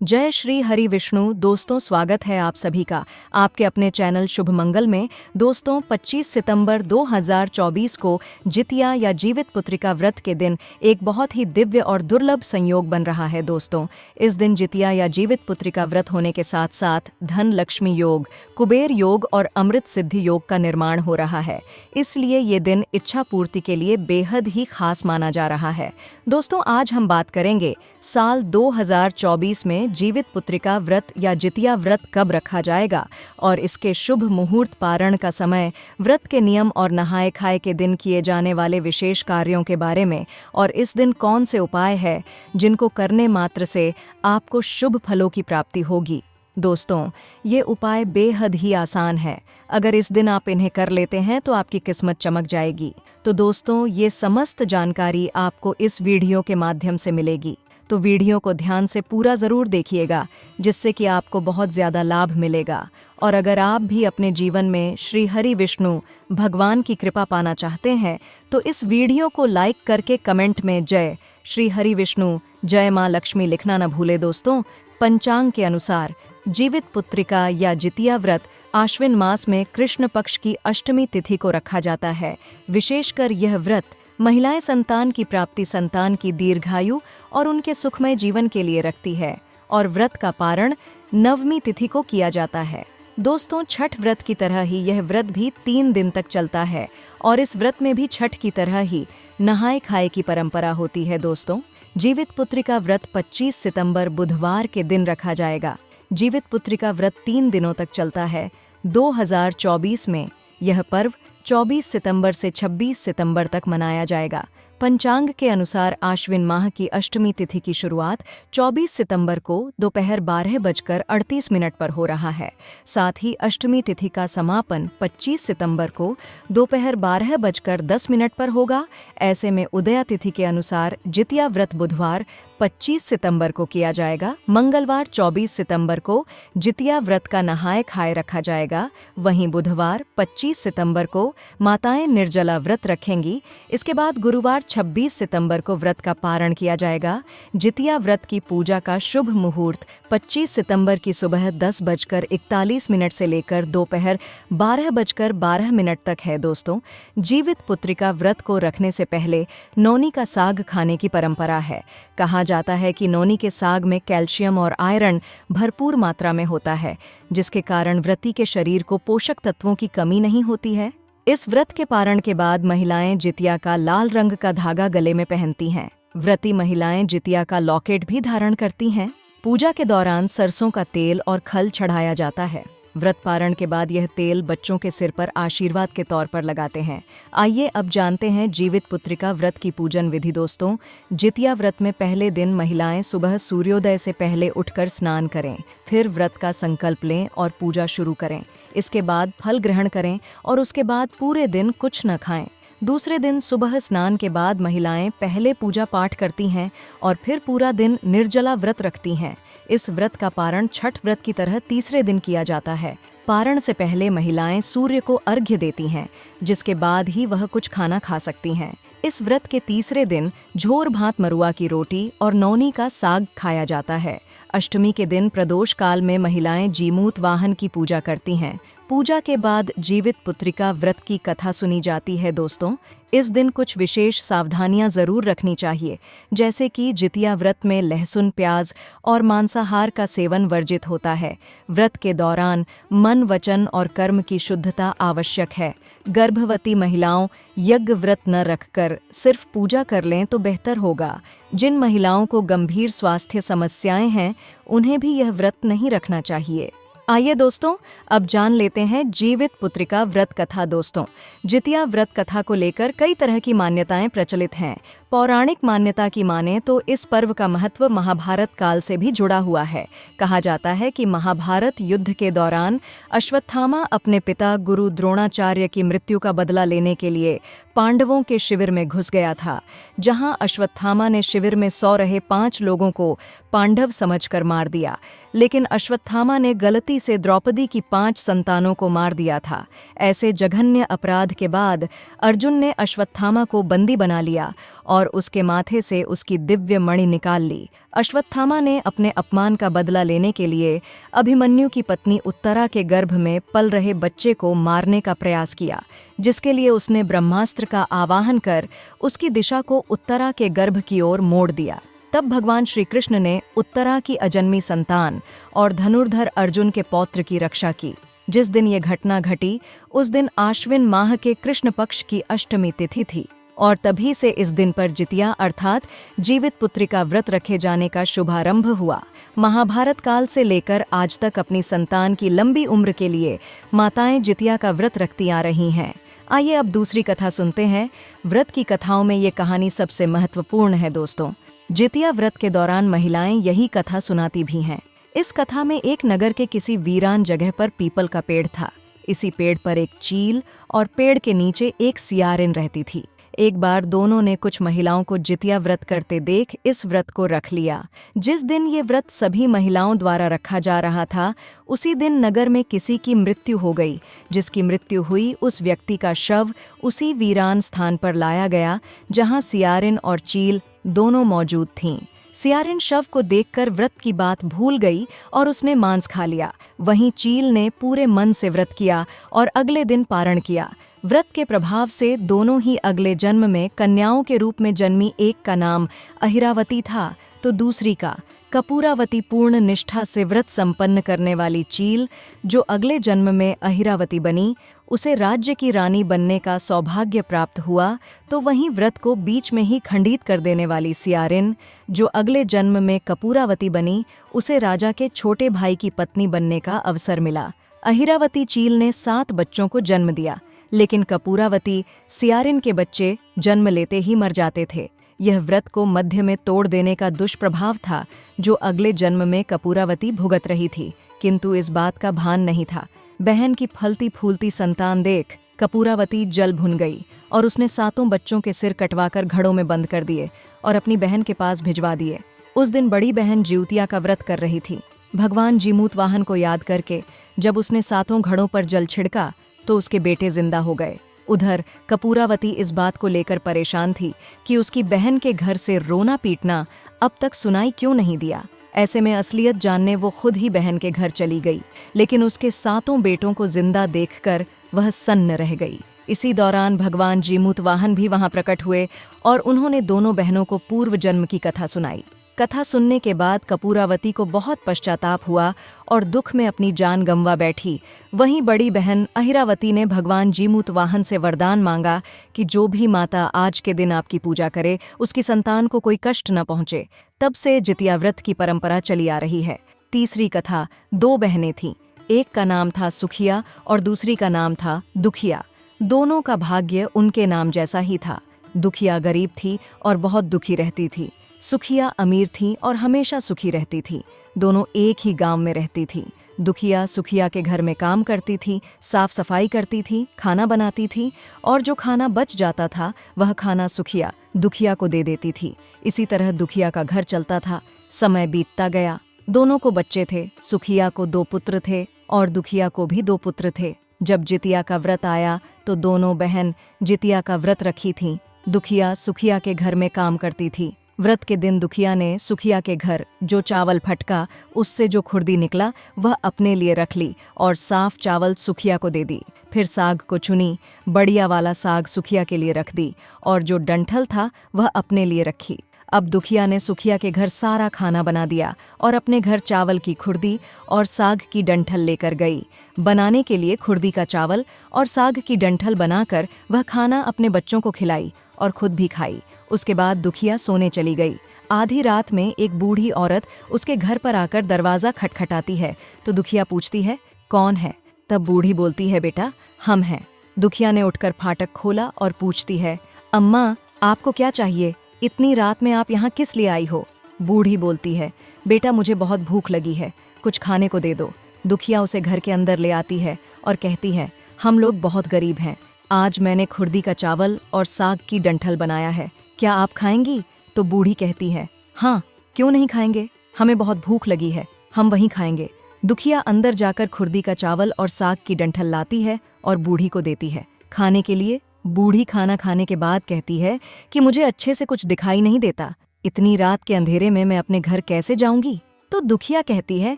जय श्री हरि विष्णु। दोस्तों, स्वागत है आप सभी का आपके अपने चैनल शुभ मंगल में। दोस्तों, 25 सितंबर 2024 को जितिया या जीवित पुत्रिका व्रत के दिन एक बहुत ही दिव्य और दुर्लभ संयोग बन रहा है। दोस्तों, इस दिन जितिया या जीवित पुत्रिका व्रत होने के साथ साथ धन लक्ष्मी योग, कुबेर योग और अमृत सिद्धि योग का निर्माण हो रहा है। इसलिए ये दिन इच्छा पूर्ति के लिए बेहद ही खास माना जा रहा है। दोस्तों, आज हम बात करेंगे साल 2024 में जीवित पुत्रिका व्रत या जितिया व्रत कब रखा जाएगा और इसके शुभ मुहूर्त, पारण का समय, व्रत के नियम और नहाए खाए के दिन किए जाने वाले विशेष कार्यों के बारे में, और इस दिन कौन से उपाय है जिनको करने मात्र से आपको शुभ फलों की प्राप्ति होगी। दोस्तों, ये उपाय बेहद ही आसान है। अगर इस दिन आप इन्हें कर लेते हैं तो आपकी किस्मत चमक जाएगी। तो दोस्तों, ये समस्त जानकारी आपको इस वीडियो के माध्यम से मिलेगी, तो वीडियो को ध्यान से पूरा ज़रूर देखिएगा, जिससे कि आपको बहुत ज़्यादा लाभ मिलेगा। और अगर आप भी अपने जीवन में श्री हरि विष्णु भगवान की कृपा पाना चाहते हैं तो इस वीडियो को लाइक करके कमेंट में जय श्री हरि विष्णु, जय माँ लक्ष्मी लिखना न भूले। दोस्तों, पंचांग के अनुसार जीवित पुत्रिका या जितिया व्रत आश्विन मास में कृष्ण पक्ष की अष्टमी तिथि को रखा जाता है। विशेषकर यह व्रत महिलाएं संतान की प्राप्ति, संतान की दीर्घायु और उनके सुखमय जीवन के लिए रखती है। और व्रत का पारण नवमी तिथि को किया जाता है। दोस्तों, छठ व्रत की तरह ही यह व्रत भी 3 दिन तक चलता है और इस व्रत में भी छठ की तरह ही नहाए खाए की परंपरा होती है। दोस्तों, जीवित पुत्रिका व्रत 25 सितंबर बुधवार के दिन रखा जाएगा। जीवित पुत्रिका व्रत 3 दिनों तक चलता है। 2024 में यह पर्व 24 सितंबर से 26 सितंबर तक मनाया जाएगा। पंचांग के अनुसार आश्विन माह की अष्टमी तिथि की शुरुआत 24 सितंबर को दोपहर 12:38 पर हो रहा है। साथ ही अष्टमी तिथि का समापन 25 सितंबर को दोपहर 12:10 पर होगा। ऐसे में उदया तिथि के अनुसार जितिया व्रत बुधवार 25 सितंबर को किया जाएगा। मंगलवार 24 सितंबर को जितिया व्रत का नहाए खाए रखा जाएगा। वहीं बुधवार 25 सितंबर को माताएं निर्जला व्रत रखेंगी। इसके बाद गुरुवार 26 सितंबर को व्रत का पारण किया जाएगा। जितिया व्रत की पूजा का शुभ मुहूर्त 25 सितंबर की सुबह 10:41 से लेकर दोपहर 12:12 तक है। दोस्तों, जीवित पुत्रिका व्रत को रखने से पहले नौनी का साग खाने की परंपरा है। कहा जाता है कि नौनी के साग में कैल्शियम और आयरन भरपूर मात्रा में होता है, जिसके कारण व्रती के शरीर को पोषक तत्वों की कमी नहीं होती है। इस व्रत के पारण के बाद महिलाएं जितिया का लाल रंग का धागा गले में पहनती हैं। व्रती महिलाएं जितिया का लॉकेट भी धारण करती हैं। पूजा के दौरान सरसों का तेल और खल चढ़ाया जाता है। व्रत पारण के बाद यह तेल बच्चों के सिर पर आशीर्वाद के तौर पर लगाते हैं। आइए अब जानते हैं जीवित पुत्रिका व्रत की पूजन विधि। दोस्तों, जितिया व्रत में पहले दिन महिलाएं सुबह सूर्योदय से पहले उठकर स्नान करें, फिर व्रत का संकल्प लें और पूजा शुरू करें। इसके बाद फल ग्रहण करें और उसके बाद पूरे दिन कुछ न खाएं। दूसरे दिन सुबह स्नान के बाद महिलाएं पहले पूजा पाठ करती हैं और फिर पूरा दिन निर्जला व्रत रखती हैं। इस व्रत का पारण छठ व्रत की तरह तीसरे दिन किया जाता है। पारण से पहले महिलाएं सूर्य को अर्घ्य देती हैं, जिसके बाद ही वह कुछ खाना खा सकती हैं। इस व्रत के तीसरे दिन झोर भात मरुआ की रोटी और नौनी का साग खाया जाता है। अष्टमी के दिन प्रदोष काल में महिलाएं जीमूत वाहन की पूजा करती हैं। पूजा के बाद जीवित पुत्रिका व्रत की कथा सुनी जाती है। दोस्तों, इस दिन कुछ विशेष सावधानियां जरूर रखनी चाहिए, जैसे कि जितिया व्रत में लहसुन, प्याज और मांसाहार का सेवन वर्जित होता है। व्रत के दौरान मन, वचन और कर्म की शुद्धता आवश्यक है। गर्भवती महिलाओं यज्ञ व्रत न रखकर सिर्फ पूजा कर लें तो बेहतर होगा। जिन महिलाओं को गंभीर स्वास्थ्य समस्याएं हैं, उन्हें भी यह व्रत नहीं रखना चाहिए। आइए दोस्तों, अब जान लेते हैं जीवित पुत्रिका व्रत कथा। दोस्तों, जितिया व्रत कथा को लेकर कई तरह की मान्यताएं प्रचलित हैं। पौराणिक मान्यता की माने तो इस पर्व का महत्व महाभारत काल से भी जुड़ा हुआ है। कहा जाता है कि महाभारत युद्ध के दौरान अश्वत्थामा अपने पिता गुरु द्रोणाचार्य की मृत्यु का बदला लेने के लिए पांडवों के शिविर में घुस गया था। जहां अश्वत्थामा ने शिविर में सो रहे 5 लोगों को पांडव समझकर मार दिया, लेकिन अश्वत्थामा ने गलती से द्रौपदी की 5 संतानों को मार दिया था। ऐसे जघन्य अपराध के बाद अर्जुन ने अश्वत्थामा को बंदी बना लिया और उसके माथे से उसकी दिव्य मणि निकाल ली। अश्वत्थामा ने अपने अपमान का बदला लेने के लिए अभिमन्यु की पत्नी उत्तरा के गर्भ में पल रहे बच्चे को मारने का प्रयास किया, जिसके लिए उसने ब्रह्मास्त्र का आवाहन कर उसकी दिशा को उत्तरा के गर्भ की ओर मोड़ दिया। तब भगवान श्री कृष्ण ने उत्तरा की अजन्मी संतान और धनुर्धर अर्जुन के पौत्र की रक्षा की। जिस दिन ये घटना घटी उस दिन आश्विन माह के कृष्ण पक्ष की अष्टमी तिथि थी और तभी से इस दिन पर जितिया अर्थात जीवित पुत्रिका व्रत रखे जाने का शुभारंभ हुआ। महाभारत काल से लेकर आज तक अपनी संतान की लंबी उम्र के लिए माताएं जितिया का व्रत रखती आ रही हैं। आइए अब दूसरी कथा सुनते हैं। व्रत की कथाओं में ये कहानी सबसे महत्वपूर्ण है दोस्तों। जितिया व्रत के दौरान महिलाएं यही कथा सुनाती भी हैं। इस कथा में एक नगर के किसी वीरान जगह पर पीपल का पेड़ था। इसी पेड़ पर एक चील और पेड़ के नीचे एक सियारिन रहती थी। एक बार दोनों ने कुछ महिलाओं को जितिया व्रत करते देख इस व्रत को रख लिया। जिस दिन ये व्रत सभी महिलाओं द्वारा रखा जा रहा था उसी दिन नगर में किसी की मृत्यु हो गई। जिसकी मृत्यु हुई उस व्यक्ति का शव उसी वीरान स्थान पर लाया गया जहां सियारिन और चील दोनों मौजूद थीं। सियारिन शव को देखकर व्रत की बात भूल गई और उसने मांस खा लिया। वहीं चील ने पूरे मन से व्रत किया और अगले दिन पारण किया। व्रत के प्रभाव से दोनों ही अगले जन्म में कन्याओं के रूप में जन्मी। एक का नाम अहिरावती था तो दूसरी का कपूरावती। पूर्ण निष्ठा से व्रत संपन्न करने वाली चील जो अगले जन्म में अहिरावती बनी उसे राज्य की रानी बनने का सौभाग्य प्राप्त हुआ। तो वहीं व्रत को बीच में ही खंडित कर देने वाली सियारिन जो अगले जन्म में कपूरावती बनी उसे राजा के छोटे भाई की पत्नी बनने का अवसर मिला। अहिरावती चील ने 7 बच्चों को जन्म दिया, लेकिन कपूरावती सियारिन के बच्चे जन्म लेते ही मर जाते थे। यह व्रत को मध्य में तोड़ देने का दुष्प्रभाव था जो अगले जन्म में कपूरावती भुगत रही थी, किंतु इस बात का भान नहीं था। बहन की फलती फूलती संतान देख कपूरावती जल भुन गई और उसने 7 बच्चों के सिर कटवाकर घड़ों में बंद कर दिए और अपनी बहन के पास भिजवा दिए। उस दिन बड़ी बहन जिउतिया का व्रत कर रही थी। भगवान जीमूत वाहन को याद करके जब उसने 7 घड़ों पर जल छिड़का तो उसके बेटे जिंदा हो गए। उधर कपूरावती इस बात को लेकर परेशान थी कि उसकी बहन के घर से रोना पीटना अब तक सुनाई क्यों नहीं दिया। ऐसे में असलियत जानने वो खुद ही बहन के घर चली गई, लेकिन उसके 7 बेटों को जिंदा देखकर वह सन्न रह गई। इसी दौरान भगवान जीमूत वाहन भी वहां प्रकट हुए और उन्होंने दोनों बहनों को पूर्व जन्म की कथा सुनाई। कथा सुनने के बाद कपूरावती को बहुत पश्चाताप हुआ और दुख में अपनी जान गंवा बैठी। वहीं बड़ी बहन अहिरावती ने भगवान जीमूत वाहन से वरदान मांगा कि जो भी माता आज के दिन आपकी पूजा करे उसकी संतान को कोई कष्ट न पहुंचे। तब से जितिया व्रत की परंपरा चली आ रही है। तीसरी कथा 2 बहनें थीं। एक का नाम था सुखिया और दूसरी का नाम था दुखिया। दोनों का भाग्य उनके नाम जैसा ही था। दुखिया गरीब थी और बहुत दुखी रहती थी। सुखिया अमीर थी और हमेशा सुखी रहती थी। दोनों एक ही गांव में रहती थी। दुखिया सुखिया के घर में काम करती थी, साफ सफाई करती थी, खाना बनाती थी और जो खाना बच जाता था वह खाना सुखिया दुखिया को दे देती थी। इसी तरह दुखिया का घर चलता था। समय बीतता गया। दोनों को बच्चे थे। सुखिया को 2 पुत्र थे और दुखिया को भी 2 पुत्र थे। जब जितिया का व्रत आया तो दोनों बहन जितिया का व्रत रखी थीं। दुखिया सुखिया के घर में काम करती थी। व्रत के दिन दुखिया ने सुखिया के घर जो चावल फटका उससे जो खुर्दी निकला वह अपने लिए रख ली और साफ चावल सुखिया को दे दी। फिर साग को चुनी, बढ़िया वाला साग सुखिया के लिए रख दी और जो डंठल था वह अपने लिए रखी। अब दुखिया ने सुखिया के घर सारा खाना बना दिया और अपने घर चावल की खुर्दी और साग की डंठल लेकर गई। बनाने के लिए खुर्दी का चावल और साग की डंठल बनाकर वह खाना अपने बच्चों को खिलाई और खुद भी खाई। उसके बाद दुखिया सोने चली गई। आधी रात में एक बूढ़ी औरत उसके घर पर आकर दरवाज़ा खटखटाती है तो दुखिया पूछती है, कौन है? तब बूढ़ी बोलती है, बेटा हम हैं। दुखिया ने उठकर फाटक खोला और पूछती है, अम्मा आपको क्या चाहिए? इतनी रात में आप यहाँ किस लिए आई हो? बूढ़ी बोलती है, बेटा मुझे बहुत भूख लगी है, कुछ खाने को दे दो। दुखिया उसे घर के अंदर ले आती है और कहती है, हम लोग बहुत गरीब हैं, आज मैंने खुर्दी का चावल और साग की डंठल बनाया है, क्या आप खाएंगी? तो बूढ़ी कहती है, हाँ क्यों नहीं खाएंगे, हमें बहुत भूख लगी है, हम वहीं खाएंगे। दुखिया अंदर जाकर खुर्दी का चावल और साग की डंठल लाती है और बूढ़ी को देती है। खाने के लिए बूढ़ी खाना खाने के बाद कहती है कि मुझे अच्छे से कुछ दिखाई नहीं देता, इतनी रात के अंधेरे में मैं अपने घर कैसे जाऊंगी। तो दुखिया कहती है,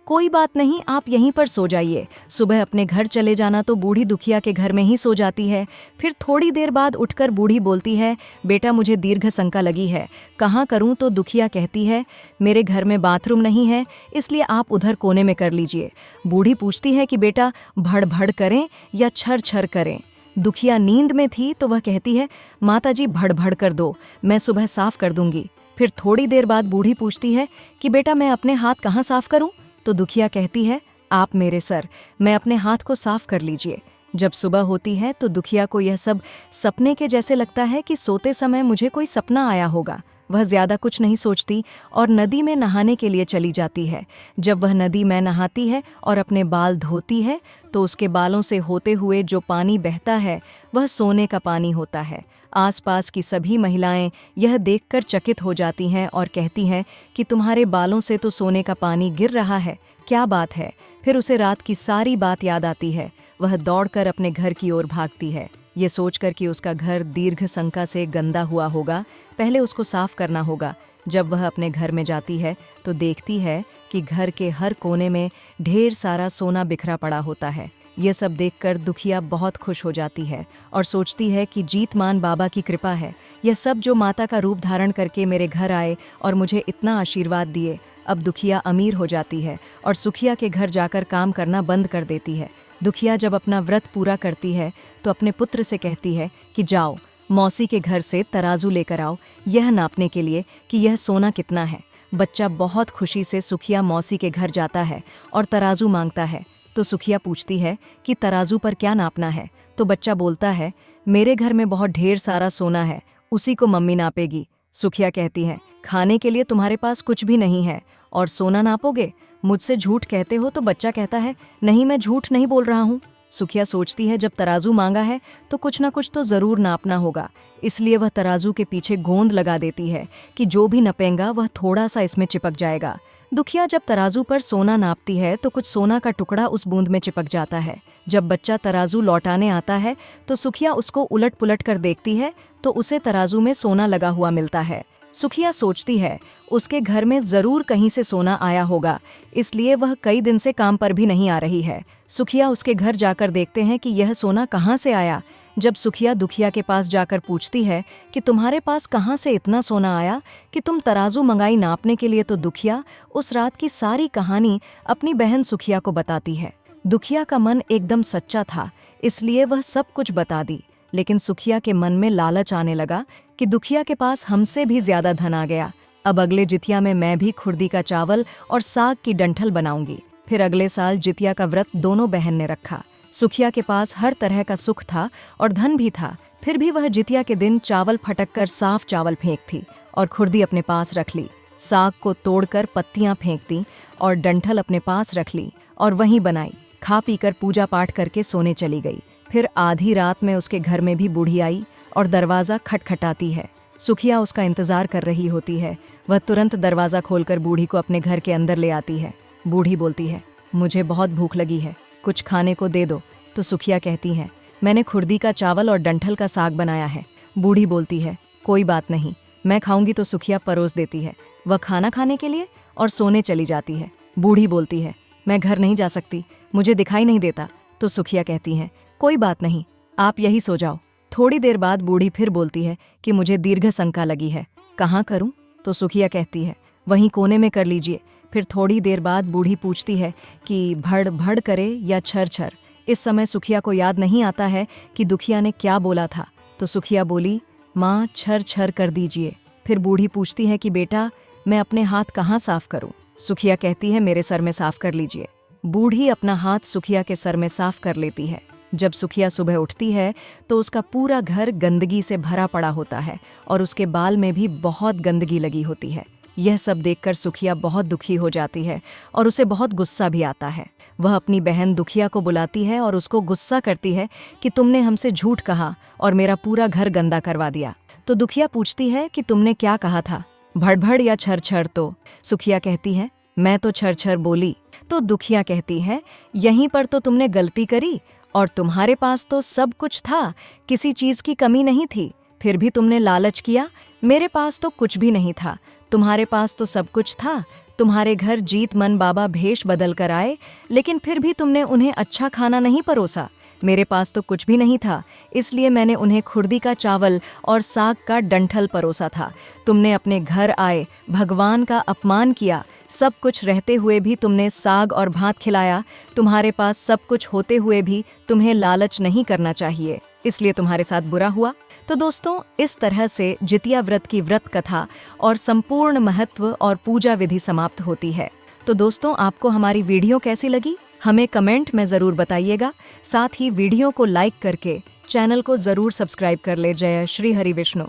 कोई बात नहीं, आप यहीं पर सो जाइए, सुबह अपने घर चले जाना। तो बूढ़ी दुखिया के घर में ही सो जाती है। फिर थोड़ी देर बाद उठकर बूढ़ी बोलती है, बेटा मुझे दीर्घ शंका लगी है, कहाँ करूँ। तो दुखिया कहती है, मेरे घर में बाथरूम नहीं है, इसलिए आप उधर कोने में कर लीजिए। बूढ़ी पूछती है कि बेटा भड़ भड़ करें या छर छर करें। दुखिया नींद में थी तो वह कहती है, माताजी भड़ भड़ कर दो, मैं सुबह साफ कर दूंगी। फिर थोड़ी देर बाद बूढ़ी पूछती है कि बेटा मैं अपने हाथ कहाँ साफ करूं। तो दुखिया कहती है, आप मेरे सर, मैं अपने हाथ को साफ कर लीजिए। जब सुबह होती है तो दुखिया को यह सब सपने के जैसे लगता है कि सोते समय मुझे कोई सपना आया होगा। वह ज्यादा कुछ नहीं सोचती और नदी में नहाने के लिए चली जाती है। जब वह नदी में नहाती है और अपने बाल धोती है तो उसके बालों से होते हुए जो पानी बहता है वह सोने का पानी होता है। आसपास की सभी महिलाएं यह देखकर चकित हो जाती हैं और कहती हैं कि तुम्हारे बालों से तो सोने का पानी गिर रहा है, क्या बात है। फिर उसे रात की सारी बात याद आती है। वह दौड़कर अपने घर की ओर भागती है, ये सोचकर कि उसका घर दीर्घ शंका से गंदा हुआ होगा, पहले उसको साफ करना होगा। जब वह अपने घर में जाती है तो देखती है कि घर के हर कोने में ढेर सारा सोना बिखरा पड़ा होता है। यह सब देखकर दुखिया बहुत खुश हो जाती है और सोचती है कि जीतमान बाबा की कृपा है, यह सब जो माता का रूप धारण करके मेरे घर आए और मुझे इतना आशीर्वाद दिए। अब दुखिया अमीर हो जाती है और सुखिया के घर जाकर काम करना बंद कर देती है। दुखिया जब अपना व्रत पूरा करती है तो अपने पुत्र से कहती है कि जाओ मौसी के घर से तराजू लेकर आओ, यह नापने के लिए कि यह सोना कितना है। बच्चा बहुत खुशी से सुखिया मौसी के घर जाता है और तराजू मांगता है। तो सुखिया पूछती है कि तराजू पर क्या नापना है। तो बच्चा बोलता है, मेरे घर में बहुत ढेर सारा सोना है, उसी को मम्मी नापेगी। सुखिया कहती है, खाने के लिए तुम्हारे पास कुछ भी नहीं है और सोना नापोगे, मुझसे झूठ कहते हो। तो बच्चा कहता है, नहीं मैं झूठ नहीं बोल रहा हूँ। सुखिया सोचती है जब तराजू मांगा है तो कुछ ना कुछ तो जरूर नापना होगा, इसलिए वह तराजू के पीछे गोंद लगा देती है कि जो भी नपेगा वह थोड़ा सा इसमें चिपक जाएगा। दुखिया जब तराजू पर सोना नापती है तो कुछ सोना का टुकड़ा उस बूंद में चिपक जाता है। जब बच्चा तराजू लौटाने आता है तो सुखिया उसको उलट पुलट कर देखती है तो उसे तराजू में सोना लगा हुआ मिलता है। सुखिया सोचती है उसके घर में जरूर कहीं से सोना आया होगा, इसलिए वह कई दिन से काम पर भी नहीं आ रही है। सुखिया उसके घर जाकर देखते हैं कि यह सोना कहाँ से आया। जब सुखिया दुखिया के पास जाकर पूछती है कि तुम्हारे पास कहाँ से इतना सोना आया कि तुम तराजू मंगाई नापने के लिए, तो दुखिया उस रात की सारी कहानी अपनी बहन सुखिया को बताती है। दुखिया का मन एकदम सच्चा था, इसलिए वह सब कुछ बता दी। लेकिन सुखिया के मन में लालच आने लगा कि दुखिया के पास हमसे भी ज्यादा धन आ गया, अब अगले जितिया में मैं भी खुर्दी का चावल और साग की डंठल बनाऊंगी। फिर अगले साल जितिया का व्रत दोनों बहन ने रखा। सुखिया के पास हर तरह का सुख था और धन भी था, फिर भी वह जितिया के दिन चावल फटक कर साफ चावल फेंकती और खुर्दी अपने पास रख ली। साग को तोड़कर पत्तियां फेंक दी और डंठल अपने पास रख ली और वहीं बनाई। खा पीकर पूजा पाठ करके सोने चली गई। फिर आधी रात में उसके घर में भी बूढ़ी आई और दरवाज़ा खटखटाती है। सुखिया उसका इंतजार कर रही होती है। वह तुरंत दरवाज़ा खोलकर बूढ़ी को अपने घर के अंदर ले आती है। बूढ़ी बोलती है, मुझे बहुत भूख लगी है, कुछ खाने को दे दो। तो सुखिया कहती है, मैंने खुर्दी का चावल और डंठल का साग बनाया है। बूढ़ी बोलती है, कोई बात नहीं, मैं खाऊंगी। तो सुखिया परोस देती है। वह खाना खाने के लिए और सोने चली जाती है। बूढ़ी बोलती है, मैं घर नहीं जा सकती, मुझे दिखाई नहीं देता। तो सुखिया कहती है, कोई बात नहीं, आप यही सो जाओ। थोड़ी देर बाद बूढ़ी फिर बोलती है कि मुझे दीर्घ शंका लगी है, कहाँ करूं? तो सुखिया कहती है, वहीं कोने में कर लीजिए। फिर थोड़ी देर बाद बूढ़ी पूछती है कि भड़ भड़ करे या छर छर। इस समय सुखिया को याद नहीं आता है कि दुखिया ने क्या बोला था। तो सुखिया बोली, माँ छर छर कर दीजिए। फिर बूढ़ी पूछती है कि बेटा मैं अपने हाथ कहाँ साफ करूं? सुखिया कहती है, मेरे सर में साफ कर लीजिए। बूढ़ी अपना हाथ सुखिया के सर में साफ कर लेती है। जब सुखिया सुबह उठती है तो उसका पूरा घर गंदगी से भरा पड़ा होता है और उसके बाल में भी बहुत गंदगी लगी होती है। यह सब देखकर सुखिया बहुत दुखी हो जाती है और उसे बहुत गुस्सा भी आता है। वह अपनी बहन दुखिया को बुलाती है और उसको गुस्सा करती है कि तुमने हमसे झूठ कहा और मेरा पूरा घर गंदा करवा दिया। तो दुखिया पूछती है कि तुमने क्या कहा था, भड़भड़ या छर छर? तो सुखिया कहती है, मैं तो छर छर बोली। तो दुखिया कहती है, यहीं पर तो तुमने गलती करी और तुम्हारे पास तो सब कुछ था, किसी चीज की कमी नहीं थी, फिर भी तुमने लालच किया। मेरे पास तो कुछ भी नहीं था, तुम्हारे पास तो सब कुछ था। तुम्हारे घर जीत मन बाबा भेष बदल कर आए, लेकिन फिर भी तुमने उन्हें अच्छा खाना नहीं परोसा। मेरे पास तो कुछ भी नहीं था, इसलिए मैंने उन्हें खुर्दी का चावल और साग का डंठल परोसा था। तुमने अपने घर आए, भगवान का अपमान किया, सब कुछ रहते हुए भी तुमने साग और भात खिलाया। तुम्हारे पास सब कुछ होते हुए भी तुम्हें लालच नहीं करना चाहिए, इसलिए तुम्हारे साथ बुरा हुआ। तो दोस्तों, इस तरह से जितिया व्रत की व्रत कथा और संपूर्ण महत्व और पूजा विधि समाप्त होती है। तो दोस्तों, आपको हमारी वीडियो कैसी लगी हमें कमेंट में ज़रूर बताइएगा। साथ ही वीडियो को लाइक करके चैनल को ज़रूर सब्सक्राइब कर ले। जय श्री हरि विष्णु।